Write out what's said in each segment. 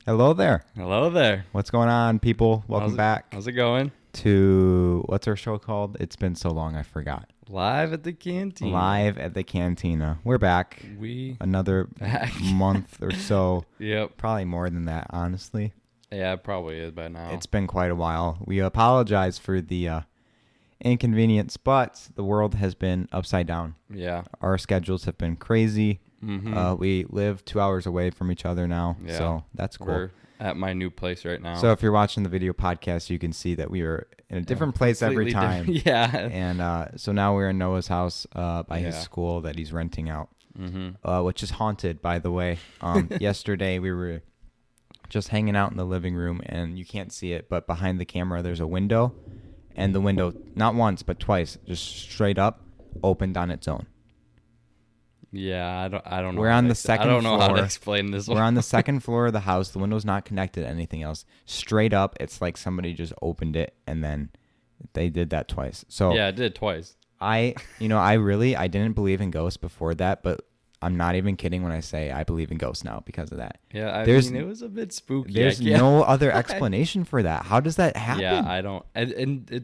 Hello there. Hello there. What's going on, people? Welcome back How's it going? to what's our show called? It's been so long, I forgot. Live at the Cantina. Live at the Cantina. We're back. We Another back. month or so. Yep. Probably more than that, honestly. Yeah, it probably is by now. It's been quite a while. We apologize for the inconvenience, but the world has been upside down. Yeah. Our schedules have been crazy. Mm-hmm. We live 2 hours away from each other now, Yeah. so that's cool. We're at my new place right now. So if you're watching the video podcast, you can see that we are in a different place every Completely time. different. Yeah. And so now we're in Noah's house by his Yeah. school that he's renting out, Mm-hmm. which is haunted, by the way. Yesterday we were just hanging out in the living room, and you can't see it, but behind the camera there's a window, and the window, not once but twice, just straight up opened on its own. Yeah, I don't know. We're on the second I don't know how to floor. explain this one. We're on the second floor of the house. The window's not connected to anything else. Straight up, it's like somebody just opened it, and then they did that twice. So Yeah, I did twice. I didn't believe in ghosts before that, but I'm not even kidding when I say I believe in ghosts now because of that. Yeah, I There's- mean, it was a bit spooky. There's no other explanation for that. How does that happen? Yeah, I don't. And it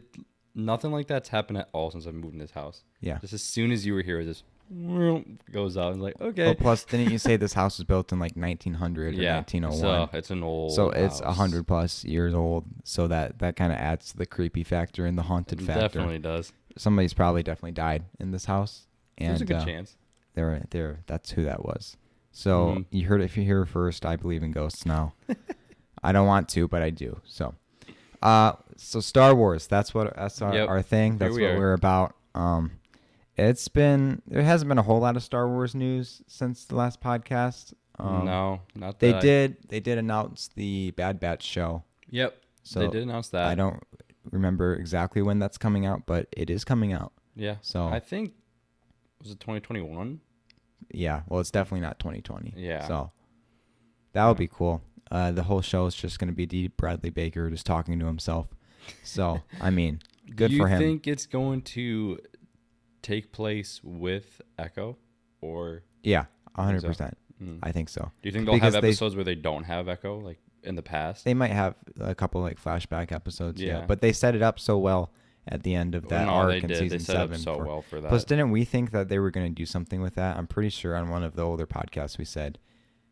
nothing like that's happened at all since I've moved in this house. Yeah. Just as soon as you were here, this goes out and like, okay. Well, plus, didn't you say this house was built in like 1900 or Yeah, 1901? so it's an old. So it's house. 100 plus years old. So that kind of adds to the creepy factor and the haunted It factor. definitely does. Somebody's probably definitely died in this house, and There's a good chance. That's who that was. So Mhm. you heard it here first. I believe in ghosts now. I don't want to, but I do. So Star Wars. That's our Yep. our thing. Here That's we what are. we're about. There hasn't been a whole lot of Star Wars news since the last podcast. No, not They that. did announce the Bad Batch show. Yep. So they did announce that. I don't remember exactly when that's coming out, but it is coming out. Yeah. So I think was it 2021? yeah, well, it's definitely not 2020. Yeah. So that would be cool. The whole show is just going to be D. Bradley Baker just talking to himself. So, I mean, good for him. Do you think it's going to take place with Echo, or Yeah, 100%. Mm. I think so. do you think they'll Because have they- episodes where they don't have Echo, like in the past? They might have a couple like flashback episodes, yeah. Yeah. But they set it up so well at the end of that no, arc they in did. season They set 7. up so well for that. Plus, didn't we think that they were going to do something with that? I'm pretty sure on one of the older podcasts we said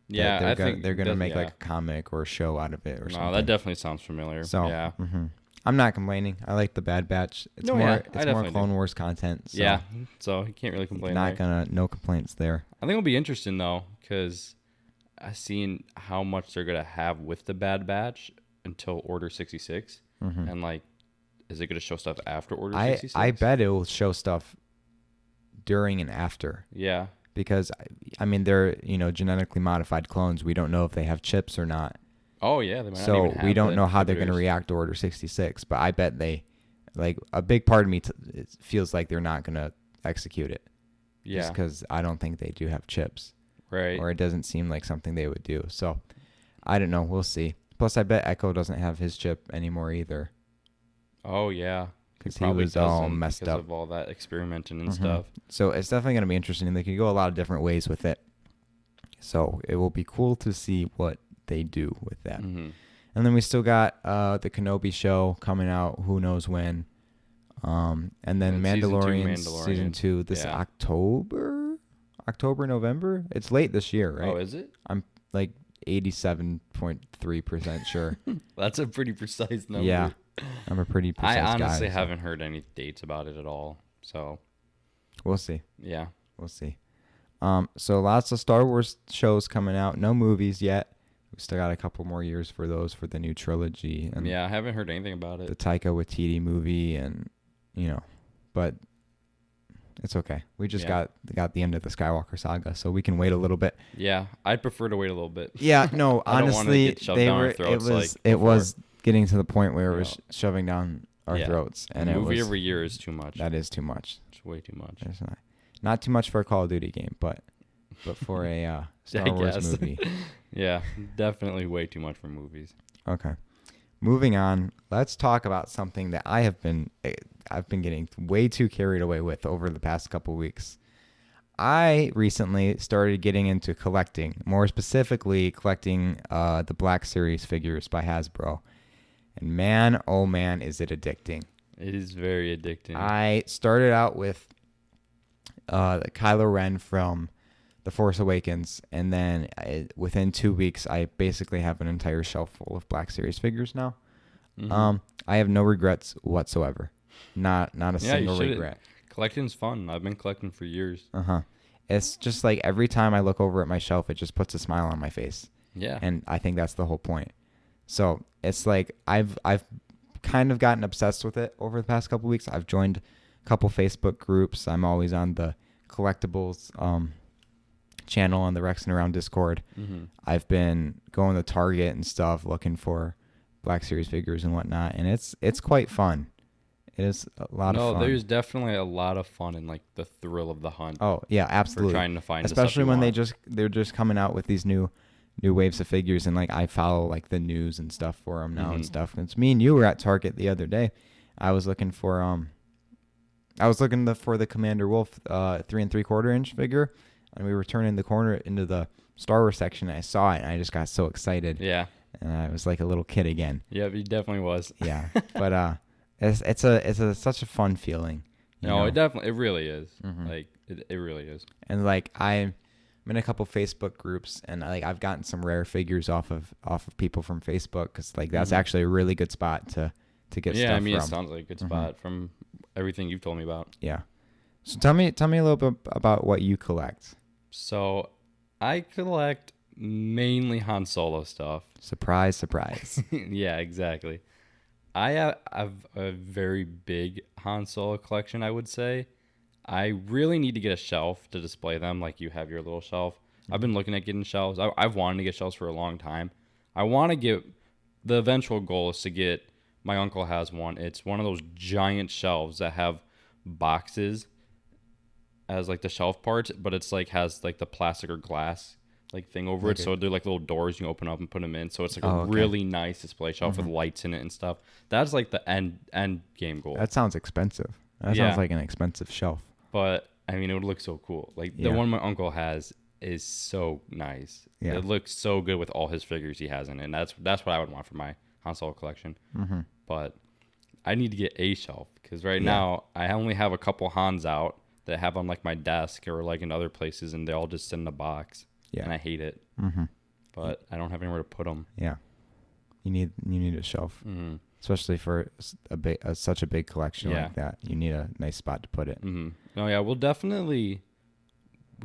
yeah, that I they're think they're going to that- make yeah. like a comic or a show out of it or No, something. that definitely sounds familiar. So, yeah. I'm not complaining. I like the Bad Batch. It's No, more yeah, I it's more definitely Clone do. Wars content. So Yeah. So you can't really complain. not there. no complaints there. I think it'll be interesting though, because I've seen how much they're gonna have with the Bad Batch until Order 66, and like, is it gonna show stuff after Order 66? I bet it will show stuff during and after Yeah. because I mean they're genetically modified clones. We don't know if they have chips or not. Oh yeah. They might not So even have we don't the know how they're going to inhibitors. react to Order 66, but I bet they, like, a big part of me it feels like they're not going to execute it. Yeah. Just because I don't think they do have chips, Right. or it doesn't seem like something they would do. So I don't know. We'll see. Plus, I bet Echo doesn't have his chip anymore either Oh yeah. because he Probably was all doesn't messed because up. of all that experimenting and Mhm. stuff. So it's definitely going to be interesting. They could go a lot of different ways with it. So it will be cool to see what they do with that. Mm-hmm. And then we still got the Kenobi show coming out, who knows when. And then And season two Mandalorian season Mandalorian. 2 this Yeah. October, November. It's late this year, right? Oh, is it? I'm like 87.3% sure. That's a pretty precise number. Yeah, I'm a pretty precise I honestly guy, so haven't heard any dates about it at all. So we'll see. yeah. We'll see. So lots of Star Wars shows coming out. No movies yet. We still got a couple more years for those for the new trilogy and Yeah, I haven't heard anything about the it. Taika Waititi movie, and but it's okay. We just got the end of the Skywalker saga, so we can wait a little bit. Yeah, I'd prefer to wait a little bit. Yeah, no, I don't wanna honestly, get shoved they down our were. throats It was. like It before. was getting to the point where it You was know. shoving down our Yeah. throats, and a it movie was. every year is too much. That is too much. It's way too much. There's not too much for a Call of Duty game, but for a Star Wars guess. movie. Yeah, definitely way too much for movies. Okay. Moving on, let's talk about something that I've been getting way too carried away with over the past couple weeks. I recently started getting into collecting, more specifically collecting the Black Series figures by Hasbro. And man, oh man, is it addicting. It is very addicting. I started out with Kylo Ren from The Force Awakens, and then within 2 weeks, I basically have an entire shelf full of Black Series figures now. I have no regrets whatsoever. Not a single regret. Collecting's fun. I've been collecting for years. It's just like every time I look over at my shelf, it just puts a smile on my face. Yeah. And I think that's the whole point. So it's like I've kind of gotten obsessed with it over the past couple weeks. I've joined a couple Facebook groups. I'm always on the collectibles channel on the Rex and Around Discord. I've been going to Target and stuff looking for Black Series figures and whatnot, and it's quite fun. It is a lot of fun. No, there's definitely a lot of fun in like the thrill of the hunt. Oh yeah, absolutely. For trying to find, especially when they're just coming out with these new waves of figures, and like I follow like the news and stuff for them now and stuff. And it's me and you were at Target the other day. I was looking for for the Commander Wolf 3 3/4 inch figure, and we were turning the corner into the Star Wars section. And I saw it, and I just got so excited. Yeah. And I was like a little kid again. Yeah, he definitely was. Yeah, but it's such a fun feeling. No, it really is. Like it really is. And like I'm in a couple Facebook groups, and like I've gotten some rare figures off of people from Facebook, because like that's actually a really good spot to get stuff from. Yeah, I mean it sounds like a good spot from everything you've told me about. Yeah. So tell me a little bit about what you collect. So I collect mainly Han Solo stuff. Surprise, surprise. Yeah, exactly. I have a very big Han Solo collection, I would say. I really need to get a shelf to display them, like you have your little shelf. I've been looking at getting shelves. I've wanted to get shelves for a long time. I want to get, the eventual goal is to get, my uncle has one. It's one of those giant shelves that have boxes as like the shelf parts, but it's like has like the plastic or glass like thing over it, so they're like little doors you open up and put them in, so it's like a really nice display shelf with lights in it and stuff. That's like the end game goal. That sounds expensive. That sounds like an expensive shelf. But I mean, it would look so cool. Like the one my uncle has is so nice. Yeah. It looks so good with all his figures he has in it, and that's what I would want for my Han Solo collection. But I need to get a shelf, because right now I only have a couple Hans out that I have on like my desk or like in other places, and they all just sit in a box. Yeah. And I hate it. But I don't have anywhere to put them. Yeah. You need a shelf. Especially for such a big collection like that. You need a nice spot to put it. Oh yeah, we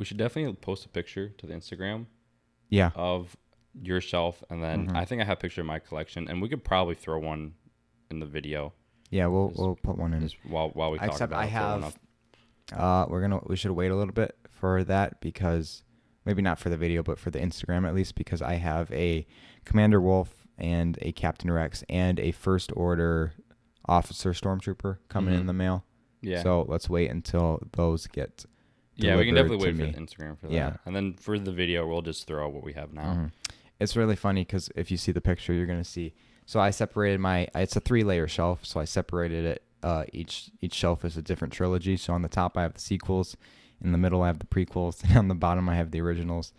should definitely post a picture to the Instagram. Yeah. Of your shelf, and then I think I have a picture of my collection, and we could probably throw one in the video. Yeah, we'll put one in just while we talk. Except I have. We should wait a little bit for that, because maybe not for the video, but for the Instagram at least, because I have a Commander Wolf and a Captain Rex and a First Order Officer Stormtrooper coming in the mail. Yeah. So let's wait until those get delivered. Yeah, we can definitely wait for the Instagram for that. Yeah. And then for the video, we'll just throw out what we have now. It's really funny, because if you see the picture, you're going to see. So I separated it's a 3-layer shelf, so I separated it. Each shelf is a different trilogy. So on the top, I have the sequels. In the middle, I have the prequels, and on the bottom, I have the originals.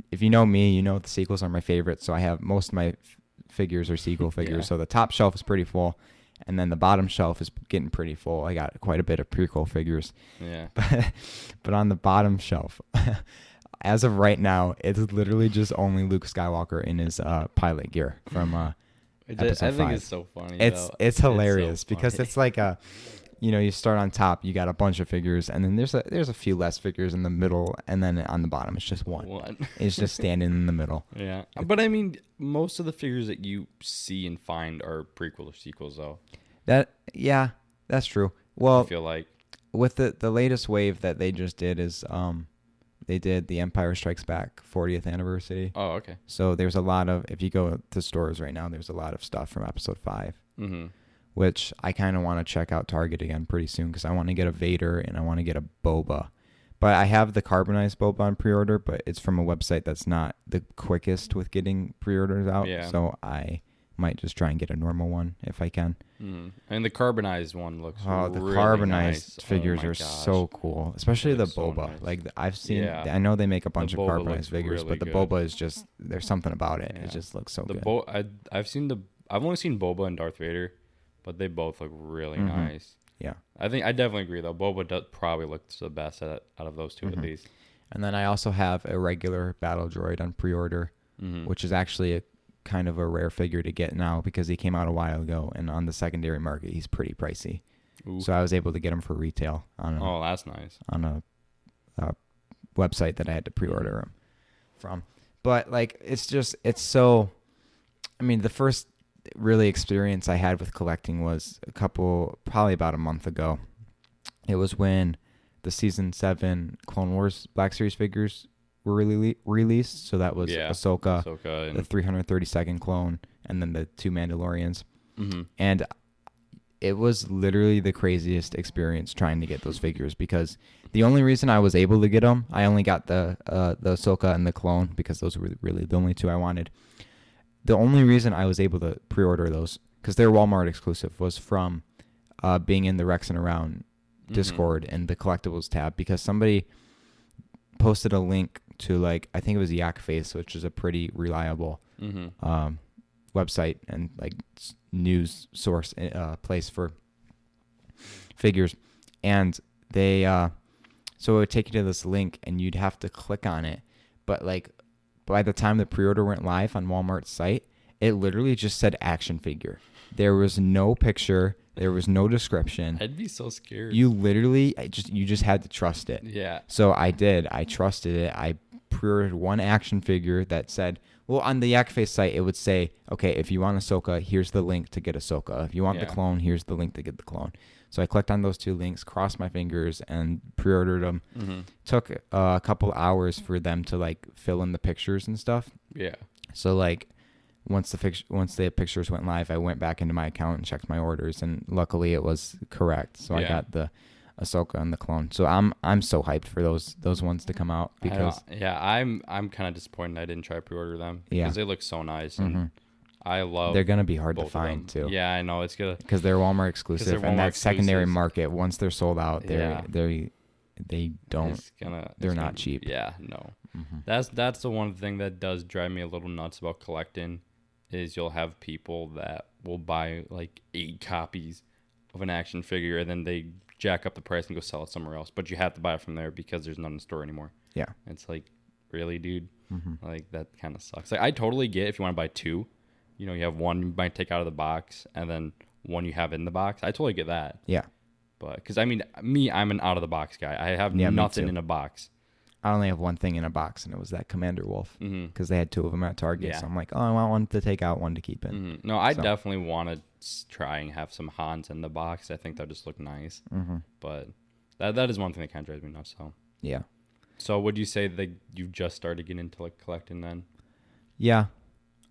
If you know me, you know the sequels are my favorite, so I have most of my figures are sequel figures. So the top shelf is pretty full, and then the bottom shelf is getting pretty full. I got quite a bit of prequel figures. Yeah. But on the bottom shelf, as of right now, it's literally just only Luke Skywalker in his pilot gear from Episode 5. I think it's so funny. It's hilarious, because it's like you start on top, you got a bunch of figures, and then there's a few less figures in the middle, and then on the bottom it's just one. It's just standing in the middle. Yeah, but I mean, most of the figures that you see and find are prequel or sequels, though. That's true. Well, I feel like with the latest wave that they just did is they did the Empire Strikes Back 40th anniversary. Oh, okay. So there's a lot of, if you go to stores right now, there's a lot of stuff from Episode 5. Which I kind of want to check out Target again pretty soon, because I want to get a Vader and I want to get a Boba. But I have the carbonized Boba on pre-order, but it's from a website that's not the quickest with getting pre-orders out. Yeah. So I might just try and get a normal one if I can. And the carbonized one looks The really carbonized nice. figures are so cool, especially the looks so boba. nice. Like I've seen, Yeah. I know they make a bunch The of boba carbonized looks figures, really but the good. boba is just there's something about it. Yeah. It just looks so The good. I've only seen Boba and Darth Vader, but they both look really nice. Yeah. I definitely agree though. Boba probably looks the best out of those two at least. And then I also have a regular battle droid on pre-order, which is actually a kind of a rare figure to get now because he came out a while ago, and on the secondary market he's pretty pricey. Ooh. So I was able to get him for retail on That's nice. on a website that I had to pre-order him from. But like it's so. I mean, the first really experience I had with collecting was probably about a month ago. It was when the season 7 Clone Wars Black Series figures were released. So that was Ahsoka and the 332nd clone, and then the 2 Mandalorians. And it was literally the craziest experience trying to get those figures because the only reason I was able to get them, I only got the Ahsoka and the clone because those were really the only 2 I wanted. The only reason I was able to pre-order those, because they're Walmart exclusive, was from being in the Rex and Around Discord and the collectibles tab, because somebody posted a link to, like, I think it was Yak Face, which is a pretty reliable website and like news source place for figures, and they so it would take you to this link and you'd have to click on it, but like by the time the pre-order went live on Walmart's site, it literally just said action figure. There was no picture. There was no description. I'd be so scared. You literally you just had to trust it. Yeah. So I did. I trusted it. I pre-ordered one action figure that said, well, on the Yak Face site, it would say, okay, if you want Ahsoka, here's the link to get Ahsoka. If you want the clone, here's the link to get the clone. So I clicked on those 2 links, crossed my fingers, and pre-ordered them. Took a couple hours for them to like fill in the pictures and stuff. Yeah. So like once the pictures went live, I went back into my account and checked my orders, and luckily it was correct. So I got the Ahsoka and the clone. So I'm so hyped for those ones to come out because I'm kind of disappointed I didn't try to pre-order them because they look so nice and I love. They're gonna be hard to find too. Yeah, I know it's gonna because they're Walmart exclusive, and that secondary market, once they're sold out, they're not cheap. Yeah, no. That's the one thing that does drive me a little nuts about collecting, is you'll have people that will buy like 8 copies of an action figure and then they jack up the price and go sell it somewhere else, but you have to buy it from there because there's none in the store anymore. Yeah, it's like, really, dude? Like that kind of sucks. Like I totally get if you want to buy 2, you know, you have one you might take out of the box and then one you have in the box. I totally get that. Yeah, but because I mean, I'm an out of the box guy. I have nothing in a box. I only have one thing in a box, and it was that Commander Wolf because they had 2 of them at Target. So I'm like, oh, I want one to take out, one to keep in. No, I definitely want to try and have some Hans in the box. I think that just look nice. But that is one thing that kind of drives me nuts. So yeah. So would you say that you've just started getting into like collecting then? Yeah,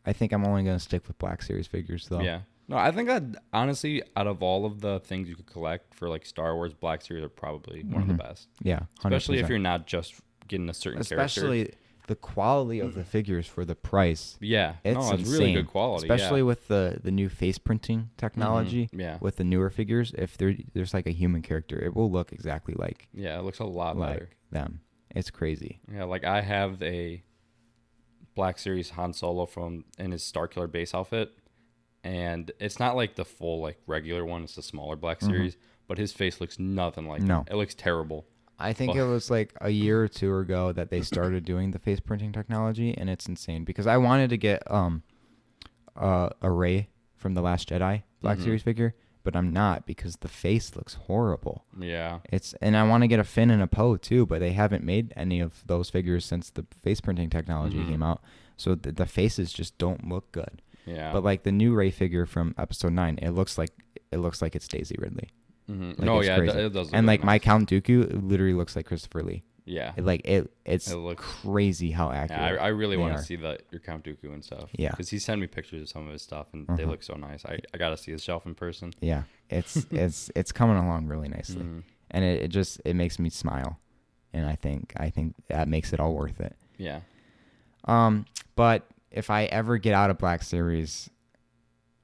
I think I'm only gonna stick with Black Series figures though. Yeah. No, I think that honestly, out of all of the things you could collect for like Star Wars, Black Series are probably one of the best. Yeah, 100%. Especially if you're not just getting a certain character. Especially the quality of the figures for the price. Yeah, it's really good quality. Especially with the new face printing technology. Yeah. With the newer figures, if there's like a human character, it will look exactly like. Yeah, it looks a lot better. Them. It's crazy. Yeah, like I have a Black Series Han Solo in his Starkiller base outfit, and it's not like the full like regular one. It's the smaller Black Series, but his face looks nothing like it. It looks terrible. I think it was like a year or 2 ago that they started doing the face printing technology, and it's insane because I wanted to get a Rey from The Last Jedi Black Series figure, but I'm not because the face looks horrible. Yeah. And I want to get a Finn and a Poe too, but they haven't made any of those figures since the face printing technology came out. So the faces just don't look good. Yeah. But like the new Rey figure from Episode 9, it looks like it's Daisy Ridley. Like, no, yeah, it does. And like nice. My Count Dooku literally looks like Christopher Lee. Yeah, it looks crazy how accurate. Yeah, I really want to see your Count Dooku and stuff. Yeah, because he sent me pictures of some of his stuff and they look so nice. I got to see his shelf in person. Yeah, it's coming along really nicely, and it makes me smile, and I think that makes it all worth it. Yeah. But if I ever get out of Black Series,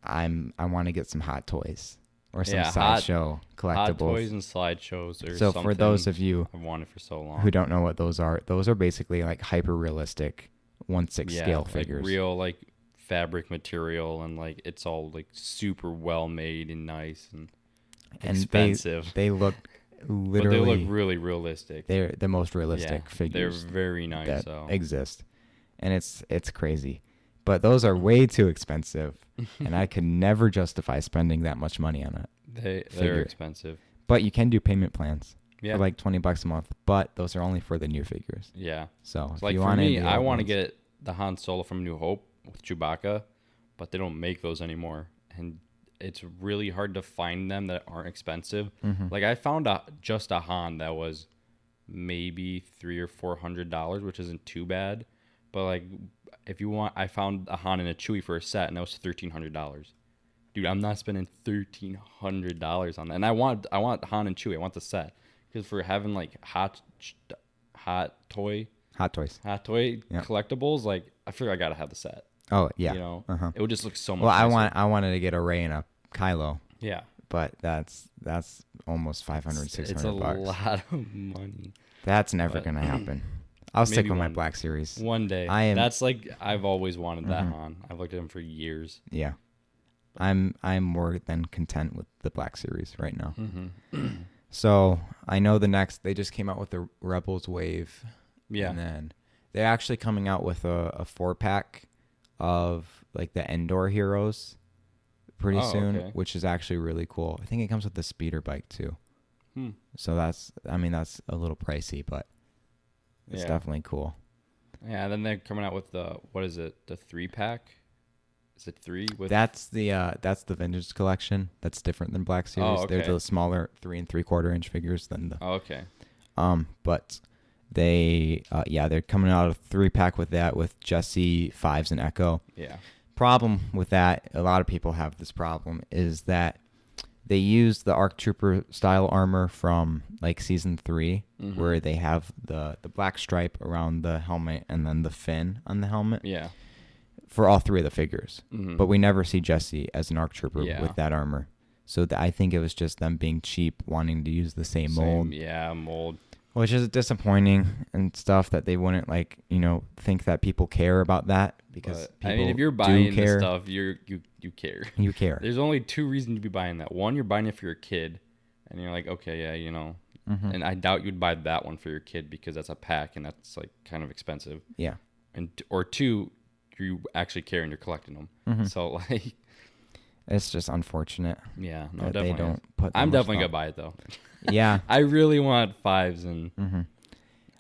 I want to get some Hot Toys or some Yeah, sideshow collectibles. Hot Toys and slideshows or So something. for those of you I've wanted for so long who don't know what those are basically like hyper realistic 1/6 scale like figures. real like fabric material, and like it's all like super well made and nice and expensive. They look But literally. they look really realistic. They're the most realistic figures. They're very nice. That So. exist, and it's crazy. But those are way too expensive, and I could never justify spending that much money on it. They're figure. expensive. But you can do payment plans Yeah. for like $20 a month. But those are only for the new figures. Yeah. So if Like you for want me, any I old want to ones- get the Han Solo from New Hope with Chewbacca, but they don't make those anymore, and it's really hard to find them that aren't expensive. Mhm. Like I found just a Han that was maybe $300 or $400, which isn't too bad. But like, if you want, I found a Han and a Chewie for a set, and that was $1,300. Dude, I'm not spending $1,300 on that. And I want Han and Chewie. I want the set because for having like hot toy Hot Toys. Yeah. collectibles, like I figure I gotta have the set. Oh yeah. You know, Uh-huh. it would just look so much. Well, nicer. I wanted to get a Rey and a Kylo, Yeah, but that's almost 500, 600 it's a bucks. lot of money. That's never But- gonna happen. I'll stick Maybe with my one- Black Series. One day, That's like I've always wanted that Han. I've looked at him for years. Yeah. I'm more than content with the Black Series right now. Mm-hmm. So I know they just came out with the Rebels wave. Yeah, And then they're actually coming out with a 4-pack of like the Endor heroes pretty Oh, soon, okay. which is actually really cool. I think it comes with the speeder bike too. Hmm. So that's a little pricey, but it's Yeah. definitely cool. Yeah, and then they're coming out with the 3-pack. Is it 3 with? That's the vintage collection. That's different than Black Series. Oh, They're okay. the smaller 3 3/4 inch figures than the Oh, okay. but they're coming out of 3-pack with that with Jesse, Fives, and Echo. Yeah. Problem with that, a lot of people have this problem, is that they use the ARC Trooper style armor from like season 3, Mhm. where they have the black stripe around the helmet and then the fin on the helmet Yeah. for all 3 of the figures. Mhm. But we never see Jesse as an ARC Trooper Yeah. with that armor. So I think it was just them being cheap, wanting to use the same mold. Yeah, mold. Which is disappointing and stuff that they wouldn't think that people care about that, because But, people I mean, if you're do buying care. the stuff, you care. You care. There's only 2 reasons to be buying that. One, you're buying it for your kid, and you're like, okay, yeah, you know. Mhm. And I doubt you'd buy that one for your kid because that's a pack and that's like kind of expensive. Yeah. Or 2, you actually care and you're collecting them. Mhm. So like, It's just unfortunate yeah, no, that definitely. they don't put. that I'm much definitely gonna thought. buy it though. Yeah. I really want 5s and. hmm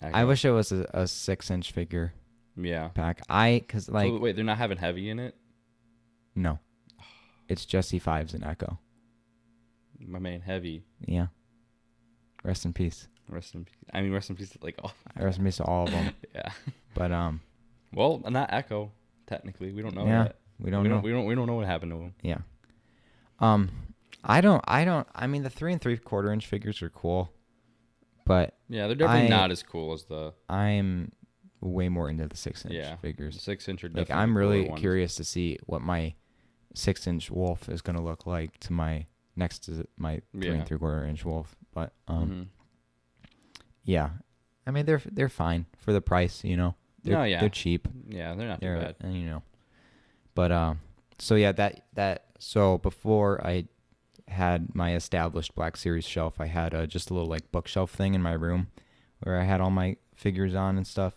I Echo. wish it was a 6-inch figure Yeah. pack. Because like So, wait, they're not having heavy in it. no, it's Jesse, Fives, and Echo. My man, heavy. Yeah. Rest in peace. Rest in peace. I mean, rest in peace. Like, oh, Rest in peace to all of them. yeah. But Well, not Echo. Technically, we don't know yeah, that. we don't know. We don't know what happened to him. Yeah. I mean, the 3 3/4 inch figures are cool, but Yeah, they're definitely I- not as cool as the I'm way more into the 6-inch the figures. 6-inch are Like, definitely I'm the really cooler ones. curious to see what my 6-inch wolf is going to look like to my next to my 3 Yeah. 3/4 inch wolf. But Mhm. yeah, I mean they're fine for the price. They're, No, yeah. they're cheap. Yeah, they're not too They're bad. but so yeah, so before I had my established Black Series shelf, I had just a little like bookshelf thing in my room where I had all my figures on and stuff.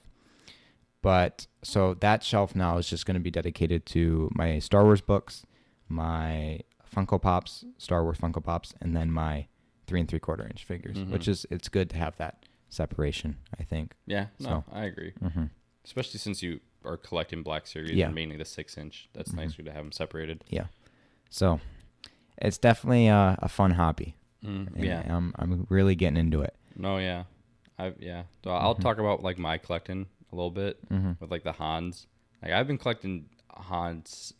But so that shelf now is just going to be dedicated to my Star Wars books, my Funko Pops, Star Wars Funko Pops, and then my 3 3/4 inch figures, Mhm. which is, it's good to have that separation, I think. Yeah, no, So- I agree. Mm-hmm. Especially since you are collecting Black Series Yeah. and mainly the 6-inch. That's nicer to have them separated. Yeah. So it's definitely a fun hobby. And Yeah. I'm really getting into it. No, yeah. So I'll Mm-hmm. talk about like my collecting a little bit with like the Hans. Like I've been collecting Hans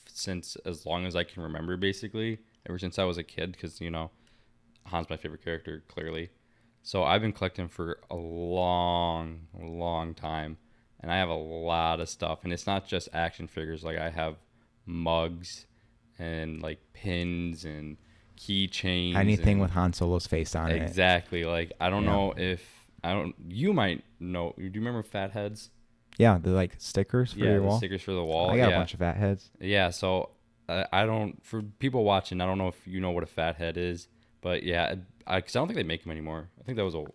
since as long as I can remember, basically ever since I was a kid, because Han's my favorite character, clearly. So I've been collecting for a long time, and I have a lot of stuff. And it's not just action figures. Like I have mugs and like pins and keychains. Anything and with Han Solo's face on it. exactly. Like I don't Yeah. know if I don't. You might know. Do you remember Fat Heads? Yeah, the like stickers for Yeah, your the wall. stickers for the wall. I got yeah. a bunch of fat heads. Yeah, so I don't, for people watching, I don't know if you know what a fat head is, but yeah, cause I don't think they make them anymore. I think that was a,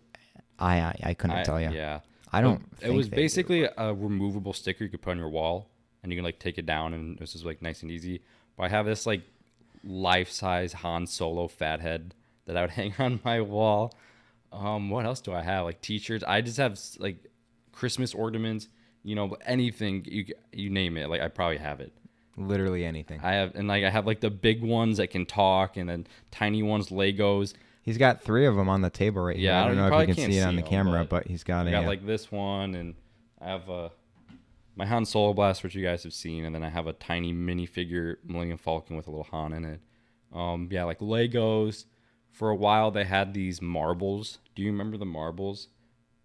I couldn't tell you. yeah. I don't. It was think they do. basically a removable sticker you could put on your wall, and you can like take it down, and this is like nice and easy. But I have this like life-size Han Solo fat head that I would hang on my wall. What else do I have? Like t-shirts. I just have like Christmas ornaments. You know, anything you name it. Like I probably have it. Literally anything. I have like the big ones that can talk, and then tiny ones, Legos. He's got 3 of them on the table right here. Yeah, I don't you know if probably you can can't see it see on the them, camera, but he's got I got a. like this one, and I have my Han Solo blast, which you guys have seen, and then I have a tiny minifigure Millennium Falcon with a little Han in it. Yeah, like Legos. For a while, they had these marbles. Do you remember the marbles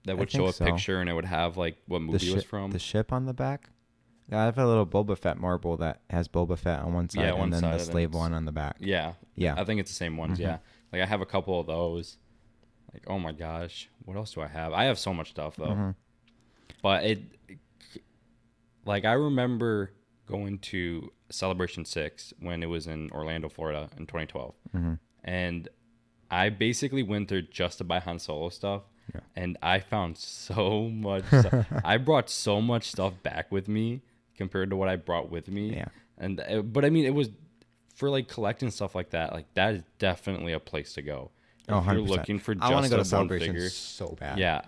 that would show a picture and it would have like what movie it was from? The ship on the back. Yeah, I have a little Boba Fett marble that has Boba Fett on one side and then the slave one on the back. Yeah, Yeah. I think it's the same ones. Yeah, like I have a couple of those. Like, oh my gosh, what else do I have? I have so much stuff though. But like I remember going to Celebration 6 when it was in Orlando, Florida in 2012. And I basically went there just to buy Han Solo stuff. Yeah. And I found so much stuff. I brought so much stuff back with me compared to what I brought with me. Yeah. And but I mean, it was for like collecting stuff like that. Like that is definitely a place to go. If 100%. you're looking for just I want to go to one Celebration figure. so bad. Yeah,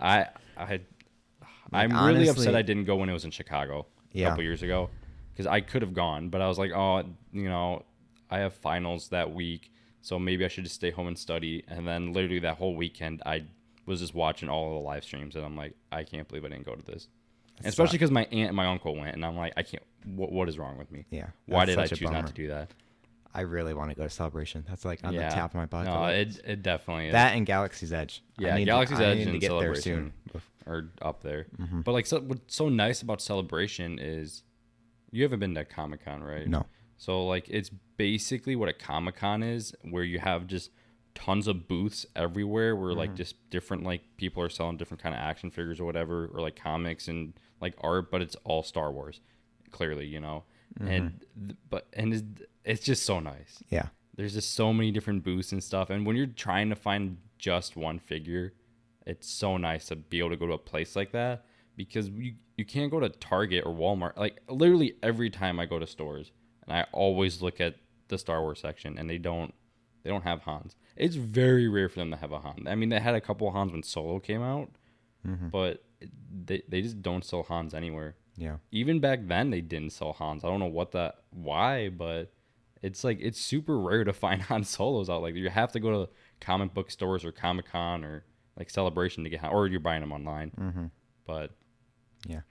I'm honestly, really upset I didn't go when it was in Chicago a Yeah. couple years ago, because I could have gone, but I was like, oh, you know, I have finals that week, so maybe I should just stay home and study. And then literally that whole weekend, I was just watching all of the live streams, and I'm like, I can't believe I didn't go to this. And especially because my aunt and my uncle went, and I'm like, I can't. What is wrong with me? Yeah. Why that's did I such a choose not bummer. to do that? I really want to go to Celebration. That's like on Yeah. the top of my bucket No, list. it definitely is. That and Galaxy's Edge. Yeah, I need Galaxy's I Edge need to and get there Celebration soon. are up there. But like, what's so nice about Celebration is you haven't been to Comic-Con, right? No. So like, it's basically what a Comic-Con is, where you have just tons of booths everywhere, where like just different like people are selling different kind of action figures or whatever, or like comics and like art, but it's all Star Wars, clearly, you know. And it's just so nice. Yeah. There's just so many different booths and stuff. And when you're trying to find just one figure, it's so nice to be able to go to a place like that, because you can't go to Target or Walmart. Like literally every time I go to stores, and I always look at the Star Wars section, and they don't have Hans. It's very rare for them to have a Han. I mean, they had a couple of Hans when Solo came out, but they just don't sell Hans anywhere. Yeah. Even back then, they didn't sell Hans. I don't know why, but it's like it's super rare to find Han Solos out. Like you have to go to comic book stores or Comic-Con or like Celebration to get Han, or you're buying them online. But Yeah.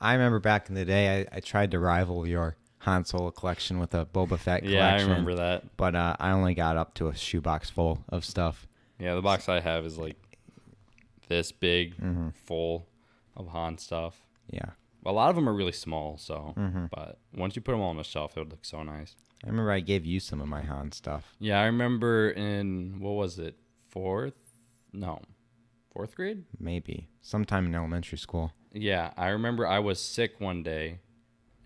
I remember back in the day, I tried to rival your Han Solo collection with a Boba Fett collection. yeah, I remember that. But I only got up to a shoebox full of stuff. Yeah, the box I have is like this big, full of Han stuff. Yeah. A lot of them are really small, so. But once you put them all on the shelf, it would look so nice. I remember I gave you some of my Han stuff. Yeah, I remember in, what was it, fourth grade? Maybe. Sometime in elementary school. Yeah, I remember I was sick one day,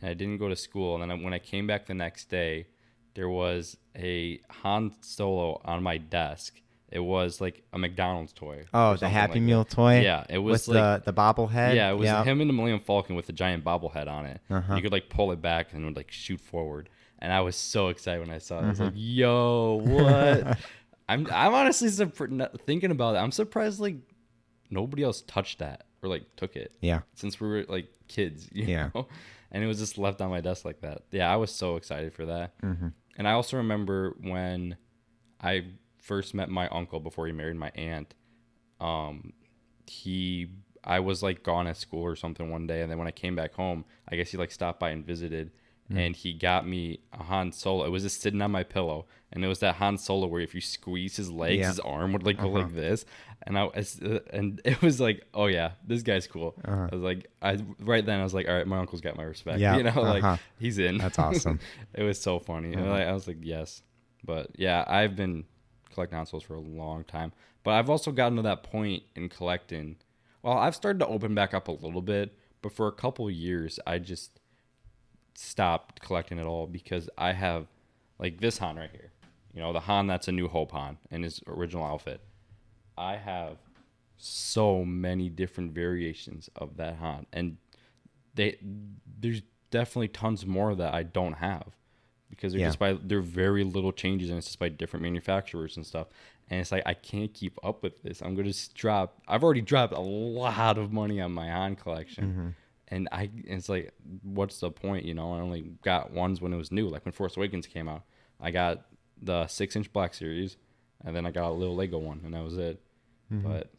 and I didn't go to school. And then when I came back the next day, there was a Han Solo on my desk. It was like a McDonald's toy. Oh, the Happy Meal toy? Yeah, it was with like the bobblehead? yeah, it was him and the Millennium Falcon with the giant bobblehead on it. You could like pull it back and it would like shoot forward. And I was so excited when I saw it. I was like, "Yo, what?" I'm honestly thinking about it. I'm surprised like nobody else touched that or like took it. Yeah. Since we were like kids, you Yeah. know? And it was just left on my desk like that. Yeah, I was so excited for that. And I also remember when I first met my uncle before he married my aunt. I was like gone at school or something one day, and then when I came back home, I guess he like stopped by and visited, and he got me a Han Solo. It was just sitting on my pillow, and it was that Han Solo where if you squeeze his legs, Yeah. his arm would like go like this, and and it was like, oh yeah, this guy's cool. I was like, right then I was like, all right, my uncle's got my respect. Yeah. Like he's in. That's awesome. It was so funny. And I was like, yes, but yeah, I've been collecting Han Solos for a long time, but I've also gotten to that point in collecting. Well, I've started to open back up a little bit, but for a couple years, I just stopped collecting at all because I have like this Han right here. The Han that's a New Hope Han in his original outfit. I have so many different variations of that Han, and there's definitely tons more that I don't have because they're very little changes, and it's just by different manufacturers and stuff. And it's like I can't keep up with this. I'm gonna drop. I've already dropped a lot of money on my Han collection. And it's like, what's the point? I only got ones when it was new, like when Force Awakens came out. I got the 6-inch Black Series, and then I got a little Lego one, and that was it. But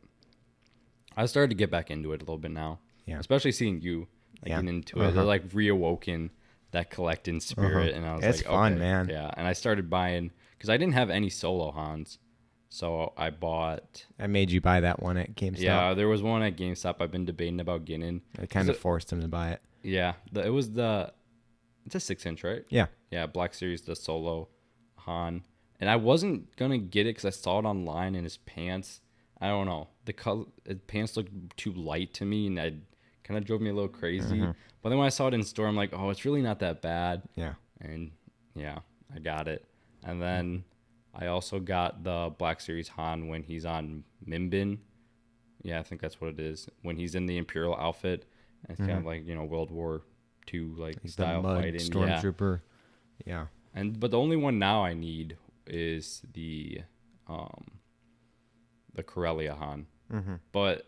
I started to get back into it a little bit now, especially seeing you getting into it. They're like reawoken that collecting spirit, and I was it's like, fun, okay, man. yeah. And I started buying because I didn't have any solo Hans, so I bought. I made you buy that one at GameStop. Yeah, there was one at GameStop I've been debating about getting. I kind of forced him to buy it. Yeah, it's a 6-inch, right? Yeah. Yeah, Black Series, the solo Han. And I wasn't going to get it because I saw it online, and his pants, I don't know. His pants looked too light to me, and it kind of drove me a little crazy. But then when I saw it in store, I'm like, oh, it's really not that bad. Yeah. And yeah, I got it. And then I also got the Black Series Han when he's on Minbin. Yeah, I think that's what it is. When he's in the Imperial outfit. And it's kind of like, World War II like style the mud fighting. stormtrooper. Yeah. But the only one now I need is the Corellia Han. But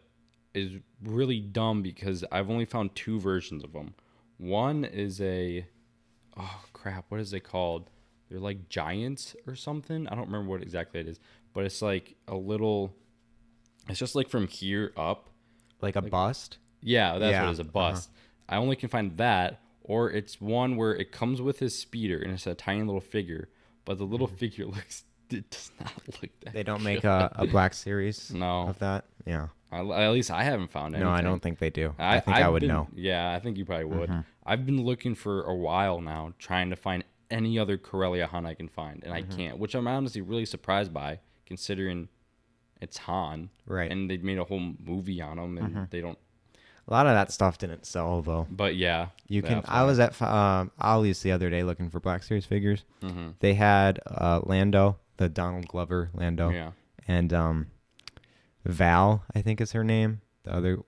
is really dumb because I've only found 2 versions of them. One is what is it called? They're like giants or something. I don't remember what exactly it is, but it's like it's just like from here up. Like a bust? Yeah, that's what it is, a bust. I only can find that, or it's one where it comes with his speeder and it's a tiny little figure, but the little figure does not look that They don't good. make a Black Series No. of that? Yeah. At least I haven't found anything. No, I don't think they do. I think I would know. Yeah, I think you probably would. I've been looking for a while now, trying to find any other Corellia Han I can find, and I can't, which I'm honestly really surprised by, considering it's Han. Right. And they made a whole movie on him, and they don't. A lot of that stuff didn't sell, though. But yeah. You can. I was at Ollie's the other day looking for Black Series figures. They had Lando, the Donald Glover Lando. Yeah. And Val, I think is her name. The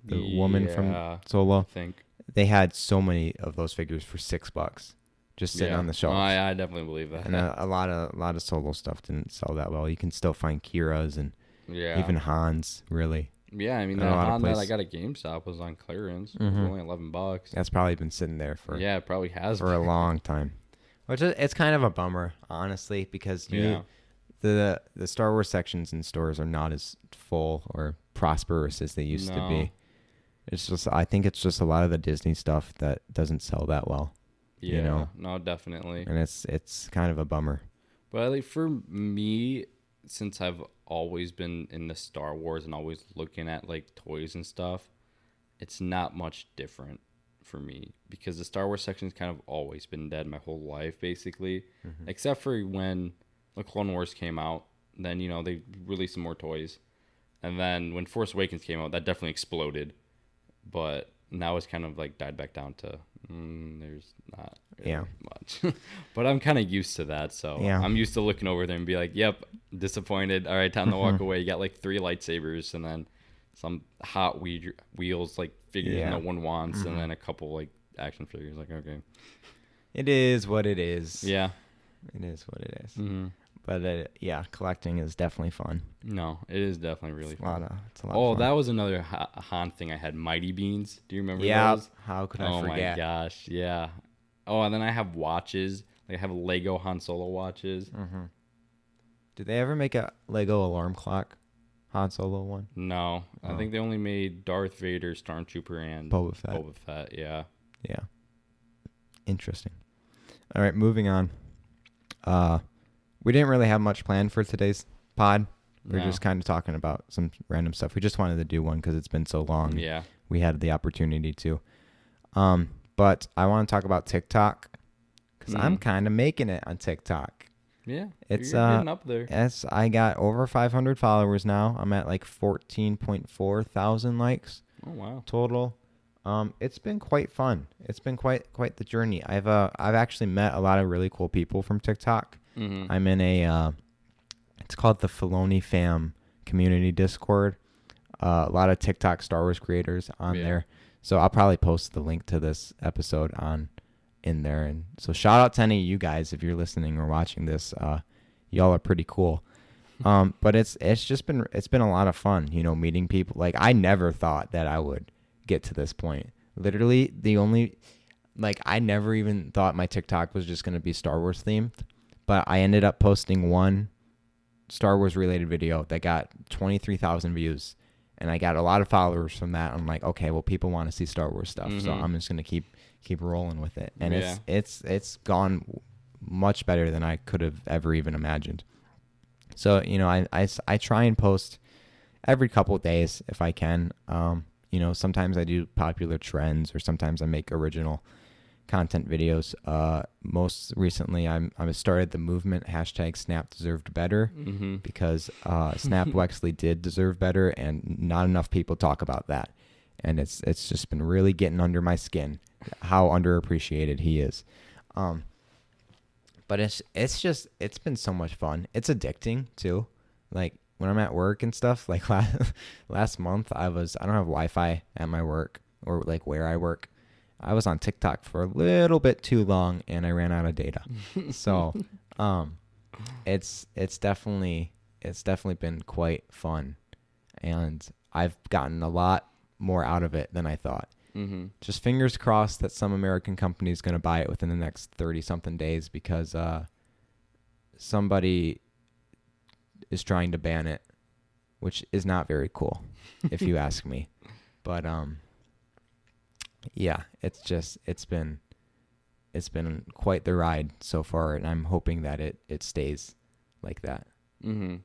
woman from Solo. I think. They had so many of those figures for $6, just sitting on the shelf. I definitely believe that. And a lot of Solo stuff didn't sell that well. You can still find Kira's and even Hans, really. Yeah, I mean, the Han that I got at GameStop was on clearance. It was only $11. That's probably been sitting there for it probably has for a long time. Which it's kind of a bummer, honestly, because the Star Wars sections in stores are not as full or prosperous as they used to be. It's just I think it's just a lot of the Disney stuff that doesn't sell that well. Yeah, no, definitely. And it's kind of a bummer. But like for me, since I've always been in the Star Wars and always looking at like toys and stuff, it's not much different for me because the Star Wars section's kind of always been dead my whole life, basically, except for when the Clone Wars came out. Then they released some more toys, and then when Force Awakens came out, that definitely exploded. But now it's kind of like died back down to there's not really much. But I'm kind of used to that, so I'm used to looking over there and be like, yep, disappointed. All right, time to walk away. You got like 3 lightsabers and then some Hot Wheels like figures no one wants, and then a couple like action figures. Like, okay, it is what it is. Yeah, it is what it is. But collecting is definitely fun. No, it is definitely really fun. It's a lot of fun. That was another Han thing I had. Mighty Beans. Do you remember those? Yeah. How could I forget? Oh my gosh, yeah. Oh, and then I have watches. Like I have Lego Han Solo watches. Did they ever make a Lego alarm clock Han Solo one? No. I think they only made Darth Vader, Stormtrooper, and Boba Fett. Boba Fett, yeah. Yeah. Interesting. All right, moving on. We didn't really have much planned for today's pod. We're just kind of talking about some random stuff. We just wanted to do one because it's been so long. Yeah. We had the opportunity to. But I want to talk about TikTok because I'm kind of making it on TikTok. Yeah. It's you're getting up there. Yes, I got over 500 followers now. I'm at like 14.4 thousand likes. Oh wow. Total. It's been quite fun. It's been quite the journey. I've actually met a lot of really cool people from TikTok. Mm-hmm. I'm in a it's called the Filoni Fam community Discord. A lot of TikTok Star Wars creators on there. So I'll probably post the link to this episode in there. And so shout out to any of you guys if you're listening or watching this. Y'all are pretty cool. But it's been a lot of fun, meeting people. Like I never thought that I would get to this point. Literally I never even thought my TikTok was just going to be Star Wars themed, but I ended up posting one Star Wars related video that got 23,000 views, and I got a lot of followers from that. I'm like, okay, well, people want to see Star Wars stuff, so I'm just going to keep rolling with it. And it's gone much better than I could have ever even imagined. So, I try and post every couple of days if I can. Sometimes I do popular trends, or sometimes I make original content videos. Most recently, I started the movement #Snap deserved better because Snap Wexley did deserve better, and not enough people talk about that. And it's just been really getting under my skin how underappreciated he is. But it's been so much fun. It's addicting too. Like when I'm at work and stuff, like last month I don't have Wi-Fi at my work or like where I work. I was on TikTok for a little bit too long and I ran out of data. So, it's definitely been quite fun, and I've gotten a lot more out of it than I thought. Mm-hmm. Just fingers crossed that some American company is going to buy it within the next 30 something days because, somebody is trying to ban it, which is not very cool if you ask me. But, yeah, it's been quite the ride so far, and I'm hoping that it stays like that. Mm-hmm.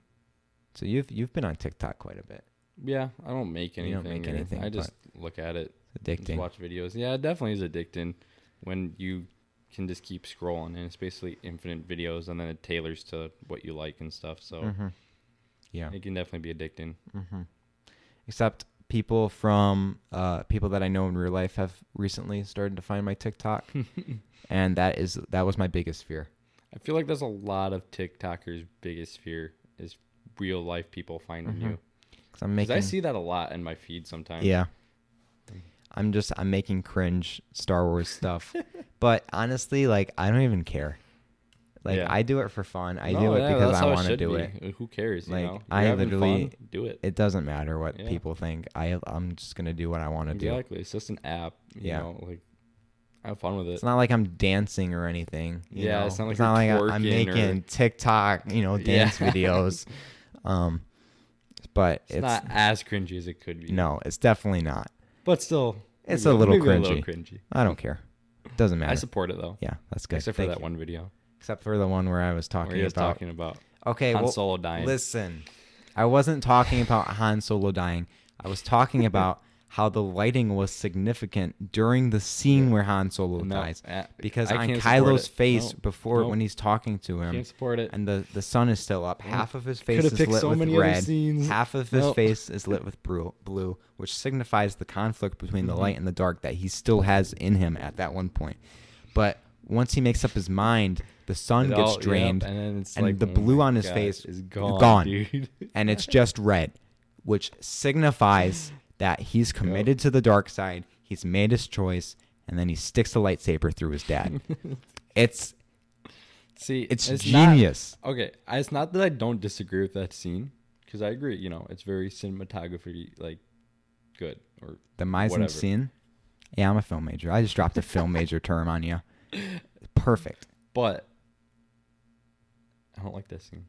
So you've been on TikTok quite a bit. Yeah, I don't make anything. You don't make anything. I just look at it. Addicting. Just watch videos. Yeah, it definitely is addicting when you can just keep scrolling, and it's basically infinite videos, and then it tailors to what you like and stuff. So yeah, it can definitely be addicting. Mm-hmm. Except people that I know in real life have recently started to find my TikTok, and that was my biggest fear. I feel like that's a lot of TikTokers' biggest fear is real life people finding you. Because I see that a lot in my feed sometimes. Yeah. I'm making cringe Star Wars stuff. But honestly, like, I don't even care. Like, I do it for fun. I do it because I want to do it. Who cares? Like, I literally fun, do it. It doesn't matter what people think. I'm just going to do what I want to do. Exactly. It's just an app. You know, like, have fun with it. It's not like I'm dancing or anything. You know? It's not like, I'm making TikTok, dance videos. But it's not as cringy as it could be. No, it's definitely not. But still, it's a little cringy. I don't care. It doesn't matter. I support it though. Yeah, that's good. Except for that one video. Except for the one where I was talking about Han Solo dying. Listen, I wasn't talking about Han Solo dying. I was talking about how the lighting was significant during the scene where Han Solo dies. Because on Kylo's face when he's talking to him, can't support it. And the sun is still up. Half of his face is lit with red. Half of his face is lit with blue, which signifies the conflict between the light and the dark that he still has in him at that one point. But once he makes up his mind, the sun gets drained, and the blue on his face is gone. Dude. And it's just red, which signifies that he's committed to the dark side. He's made his choice, and then he sticks the lightsaber through his dad. It's genius. It's not that I don't disagree with that scene, because I agree. It's very cinematography good or the mise en scene. Yeah, I'm a film major. I just dropped a film major term on you. Perfect. But I don't like that scene.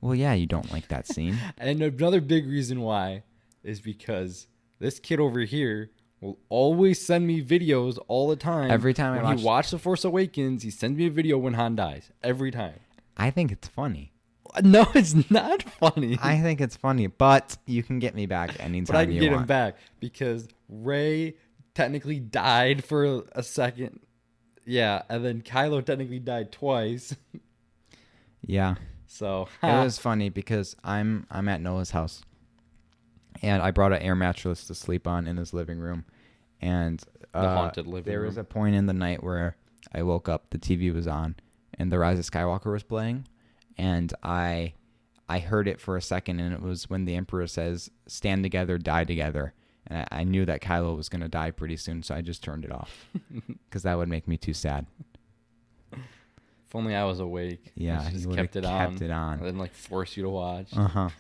Well, yeah, you don't like that scene. And another big reason why is because this kid over here will always send me videos all the time. Every time when he watched The Force Awakens, he sends me a video when Han dies. Every time. I think it's funny. No, it's not funny. I think it's funny, but you can get me back anytime you want. But I can get him back because Rey technically died for a second. Yeah, and then Kylo technically died twice. Yeah. So it was funny because I'm at Noah's house, and I brought an air mattress to sleep on in his living room, and the haunted living there room. was a point in the night where I woke up, the TV was on, and The Rise of Skywalker was playing, and I heard it for a second, and it was when the Emperor says, "Stand together, die together." And I knew that Kylo was going to die pretty soon, so I just turned it off because that would make me too sad. If only I was awake. Yeah, I just you kept it on. on. And then like force you to watch. Uh-huh.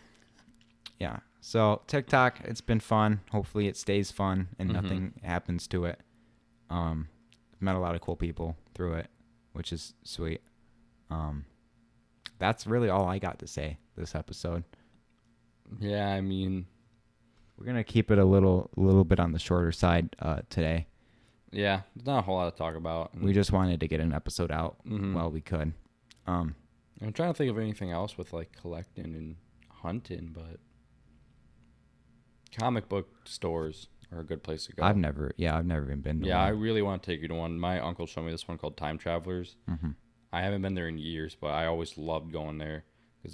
Yeah. So TikTok, it's been fun. Hopefully it stays fun and nothing happens to it. Met a lot of cool people through it, which is sweet. That's really all I got to say this episode. Yeah, I mean, we're gonna keep it a little bit on the shorter side today. Yeah, there's not a whole lot to talk about. We just wanted to get an episode out while we could. I'm trying to think of anything else with like collecting and hunting, but comic book stores are a good place to go. I've never even been to one. I really want to take you to one. My uncle showed me this one called Time Travelers. I haven't been there in years, but I always loved going there because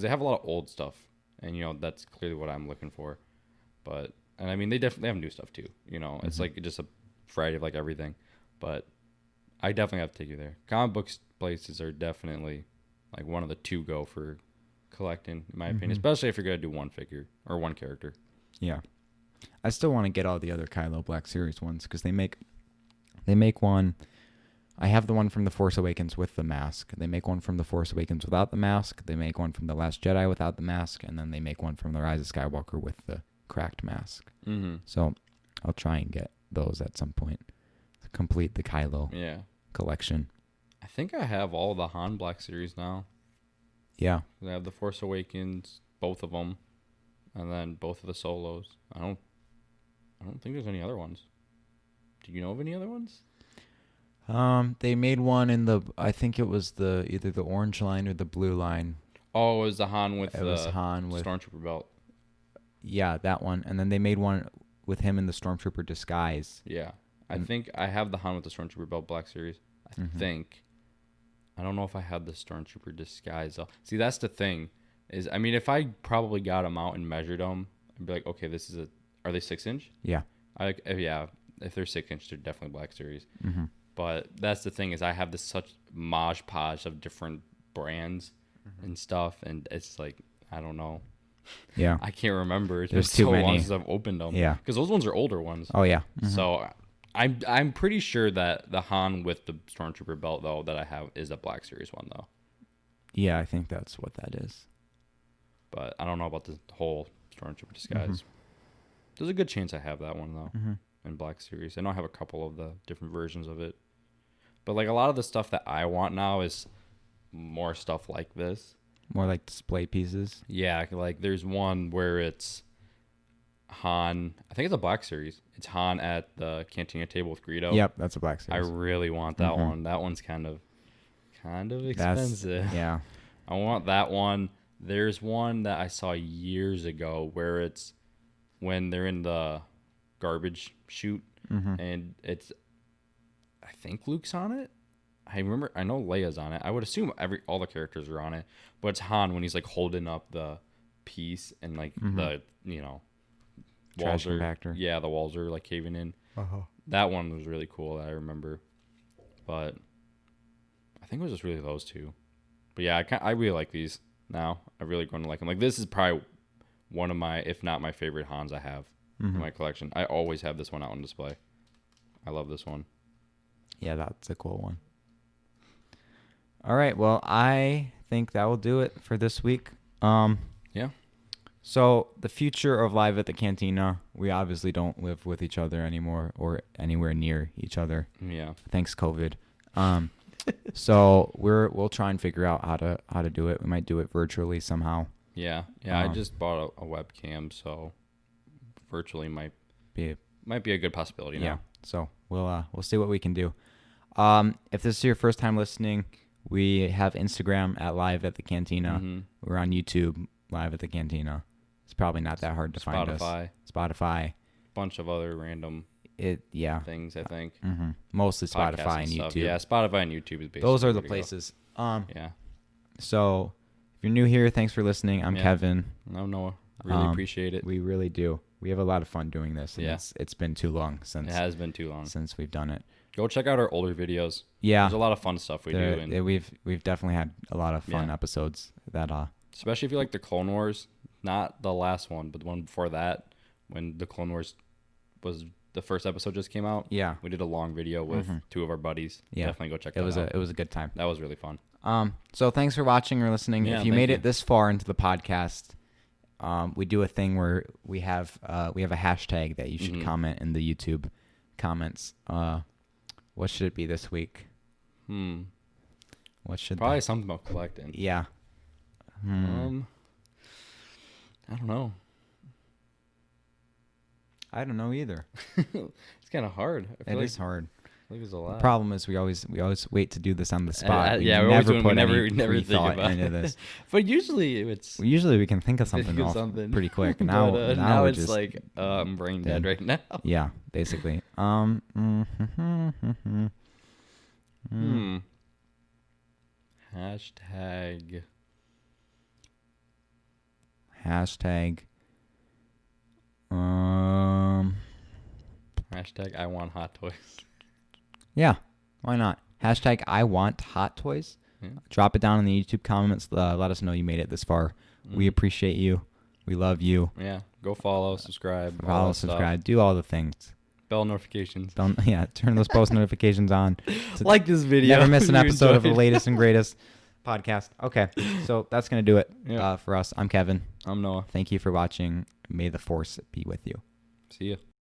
they have a lot of old stuff, and that's clearly what I'm looking for. And I mean they definitely have new stuff too. It's like just a variety of like everything, but I definitely have to take you there. Comic books places are definitely like one of the to go for collecting, in my opinion, especially if you're gonna do one figure or one character. Yeah, I still want to get all the other Kylo Black Series ones because they make one. I have the one from The Force Awakens with the mask. They make one from The Force Awakens without the mask. They make one from The Last Jedi without the mask, and then they make one from The Rise of Skywalker with the cracked mask. So I'll try and get those at some point to complete the Kylo collection. I think I have all the Han Black Series now. Yeah. I have The Force Awakens, both of them, and then both of the solos. I don't think there's any other ones. Do you know of any other ones? They made one in I think it was either the orange line or the blue line. Oh, it was the Han with Han with Stormtrooper belt. Yeah, that one. And then they made one with him in the Stormtrooper disguise. Yeah. I think I have the Han with the Stormtrooper belt Black Series. I think. I don't know if I have the Stormtrooper disguise though. See, that's the thing. If I probably got them out and measured them, I'd be like, okay, are they 6-inch? Yeah. If they're 6-inch, they're definitely Black Series. But that's the thing is I have such mosh podge of different brands and stuff, and it's like, I don't know. Yeah. I can't remember. It's There's been too so long many. since I've opened them. Yeah. Because those ones are older ones. Oh, yeah. So I'm pretty sure that the Han with the Stormtrooper belt, though, that I have is a Black Series one, though. Yeah, I think that's what that is. But I don't know about the whole Stormtrooper disguise. There's a good chance I have that one, though, in Black Series. I know I have a couple of the different versions of it. But, like, a lot of the stuff that I want now is more stuff like this. More like display pieces? Yeah, like there's one where it's Han. I think it's a Black Series. It's Han at the Cantina table with Greedo. Yep, that's a Black Series. I really want that one. That one's kind of expensive. Yeah. I want that one. There's one that I saw years ago where it's when they're in the garbage chute and it's, I think Luke's on it. I know Leia's on it. I would assume all the characters are on it, but it's Han when he's like holding up the piece and like the walls are compactor. Yeah, the walls are like caving in. That one was really cool that I remember, but I think it was just really those two. But yeah, I really like these now. I really going to like them. Like this is probably one of my, if not my favorite Hans I have in my collection. I always have this one out on display. I love this one. Yeah, that's a cool one. All right, well, I think that will do it for this week. Yeah. So the future of Live at the Cantina, we obviously don't live with each other anymore or anywhere near each other. Yeah. Thanks, COVID. So we'll try and figure out how to do it. We might do it virtually somehow. Yeah. I just bought a webcam, so virtually might be might be a good possibility Yeah. now. So we'll see what we can do. If this is your first time listening, we have Instagram at Live at the Cantina. Mm-hmm. We're on YouTube, Live at the Cantina. It's probably not that hard to find us. Spotify. Bunch of other random things, I think. Mm-hmm. Mostly Podcasts Spotify and stuff. YouTube. Yeah, Spotify and YouTube is basically Those are the where to go. places. Yeah. So if you're new here, thanks for listening. I'm Kevin. No, Noah. Really appreciate it. We really do. We have a lot of fun doing this. And Yeah. It's been too long It has been too long since we've done it. Go check out our older videos. Yeah. There's a lot of fun stuff we do. And We've definitely had a lot of fun episodes that especially if you like the Clone Wars, not the last one, but the one before that, when the Clone Wars was the first episode just came out. Yeah. We did a long video with two of our buddies. Yeah. Definitely go check that out. It was a good time. That was really fun. So thanks for watching or listening. Yeah, if you thank made you. it this far into the podcast, we do a thing where we have a hashtag that you should comment in the YouTube comments. What should it be this week? What should Probably something about collecting. Yeah. I don't know. I don't know either. It's kind of hard. It is hard. I think there's a lot. The problem is we always wait to do this on the spot. We never think about into it. this. But usually it's Usually we can think of something pretty quick. Now but, now it's just, like I'm brain dead right now. Yeah, basically. Hashtag. Hashtag I want hot toys. Yeah, why not? Hashtag I want hot toys. Yeah. Drop it down in the YouTube comments. Let us know you made it this far. We appreciate you. We love you. Yeah, go follow, subscribe. Follow, subscribe, do all the things. Bell notifications. Turn those post notifications on. Like this video. Never miss an if you episode of the enjoyed. latest and greatest podcast. Okay, so that's going to do it Yeah. for us. I'm Kevin. I'm Noah. Thank you for watching. May the force be with you. See ya.